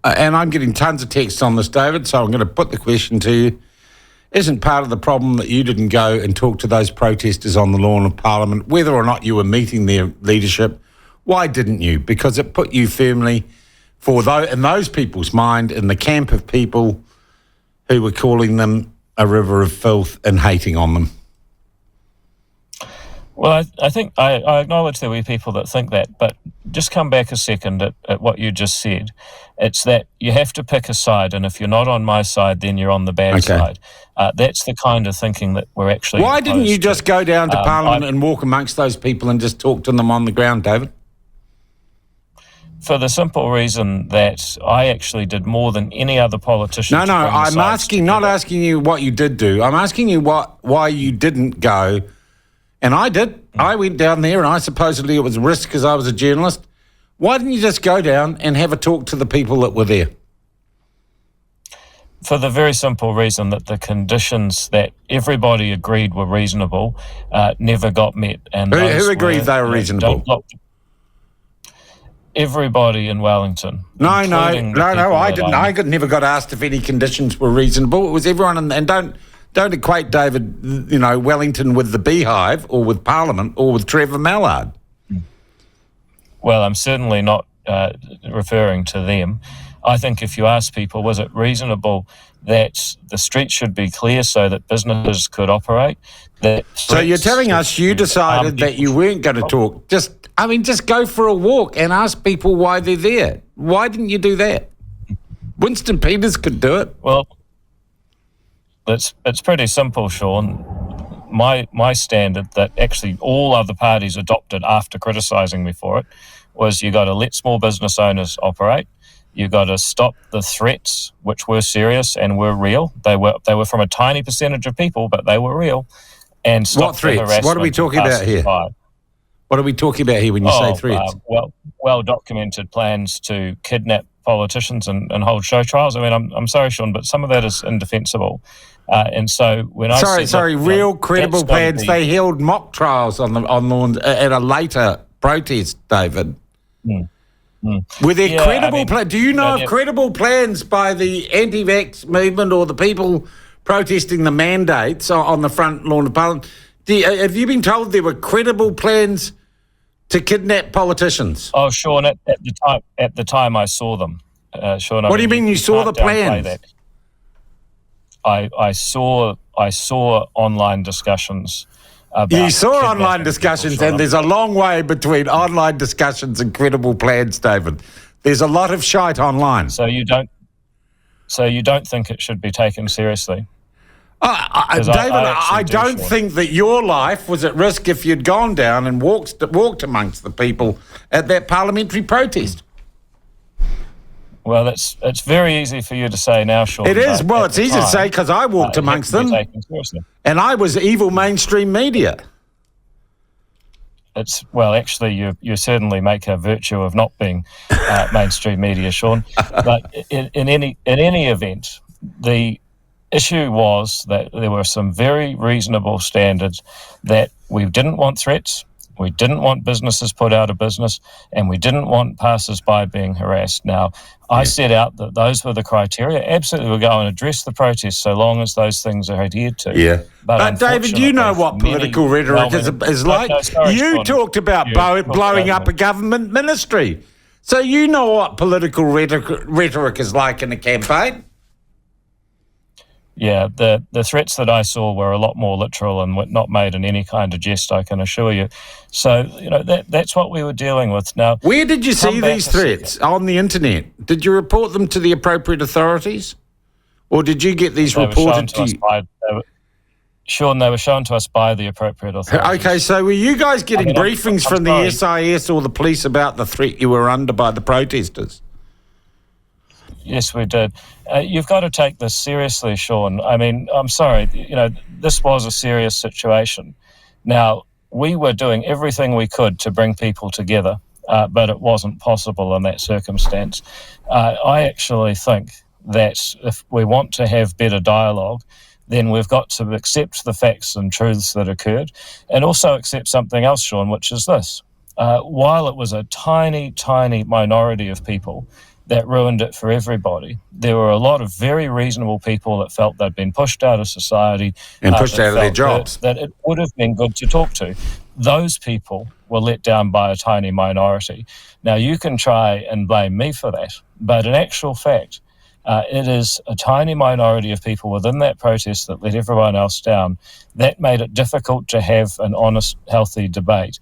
and I'm getting tons of texts on this, David, so I'm going to put the question to you. Isn't part of the problem that you didn't go and talk to those protesters on the lawn of Parliament, whether or not you were meeting their leadership? Why didn't you? Because it put you firmly, in those people's mind, in the camp of people who were calling them a river of filth and hating on them. Well, I think I acknowledge there will be people that think that, but just come back a second at what you just said. It's that you have to pick a side, and if you're not on my side, then you're on the bad side. That's the kind of thinking that we're actually... Why didn't you just go down to Parliament and walk amongst those people and just talk to them on the ground, David? For the simple reason that I actually did more than any other politician. No, I'm not asking you what you did do. I'm asking you why you didn't go. And I did. I went down there, and I supposedly it was a risk because I was a journalist. Why didn't you just go down and have a talk to the people that were there? For the very simple reason that the conditions that everybody agreed were reasonable never got met. And who agreed they were reasonable? Everybody in Wellington. No, I didn't. I never got asked if any conditions were reasonable. It was everyone, and don't equate, David, Wellington with the Beehive or with Parliament or with Trevor Mallard. Well, I'm certainly not referring to them. I think if you ask people, was it reasonable that the streets should be clear so that businesses could operate? So you're telling us you decided that you weren't going to talk. Just go for a walk and ask people why they're there. Why didn't you do that? Winston Peters could do it. Well, it's pretty simple, Sean. My standard that actually all other parties adopted after criticising me for it was you got to let small business owners operate. You got to stop the threats, which were serious and were real. They were from a tiny percentage of people, but they were real. And stop what threats? What are we talking about here? What are we talking about here when you say threats? Well documented plans to kidnap politicians and hold show trials. I mean, I'm sorry, Sean, but some of that is indefensible. And so when real credible plans. They held mock trials on at a later protest, David. Were there credible plans? Do you know of credible plans by the anti-vax movement or the people protesting the mandates on the front lawn of Parliament? Have you been told there were credible plans to kidnap politicians? Oh, Sean, at the time I saw them. Sean, what do you mean you saw the plans? I saw online discussions. You saw online discussions, people, and there's a long way between online discussions and credible plans, David. There's a lot of shite online. So you don't think it should be taken seriously? David, I don't think that your life was at risk if you'd gone down and walked amongst the people at that parliamentary protest. Well, it's very easy for you to say now, Sean. It is. Well, it's easy to say because I walked amongst them, and I was evil mainstream media. Actually, you certainly make a virtue of not being mainstream media, Sean. But in any event, the issue was that there were some very reasonable standards that we didn't want threats. We didn't want businesses put out of business, and we didn't want passers-by being harassed. Now, I set out that those were the criteria. Absolutely, we'll go and address the protests so long as those things are adhered to. Yeah. But David, you know what political rhetoric is like. You talked about blowing up a government ministry. So you know what political rhetoric is like in a campaign. Yeah, the threats that I saw were a lot more literal and were not made in any kind of jest, I can assure you. So, that's what we were dealing with. Now, where did you see these threats? On the internet? Did you report them to the appropriate authorities? Or did you get these reported to you? Sean, they were shown to us by the appropriate authorities. Okay, so were you guys getting briefings from the SIS or the police about the threat you were under by the protesters? Yes, we did. You've got to take this seriously, Sean. I mean, I'm sorry, this was a serious situation. Now, we were doing everything we could to bring people together, but it wasn't possible in that circumstance. I actually think that if we want to have better dialogue, then we've got to accept the facts and truths that occurred, and also accept something else, Sean, which is this. While it was a tiny, tiny minority of people that ruined it for everybody. There were a lot of very reasonable people that felt they'd been pushed out of society and pushed out of their jobs. That it would have been good to talk to. Those people were let down by a tiny minority. Now, you can try and blame me for that, but in actual fact, it is a tiny minority of people within that protest that let everyone else down. That made it difficult to have an honest, healthy debate.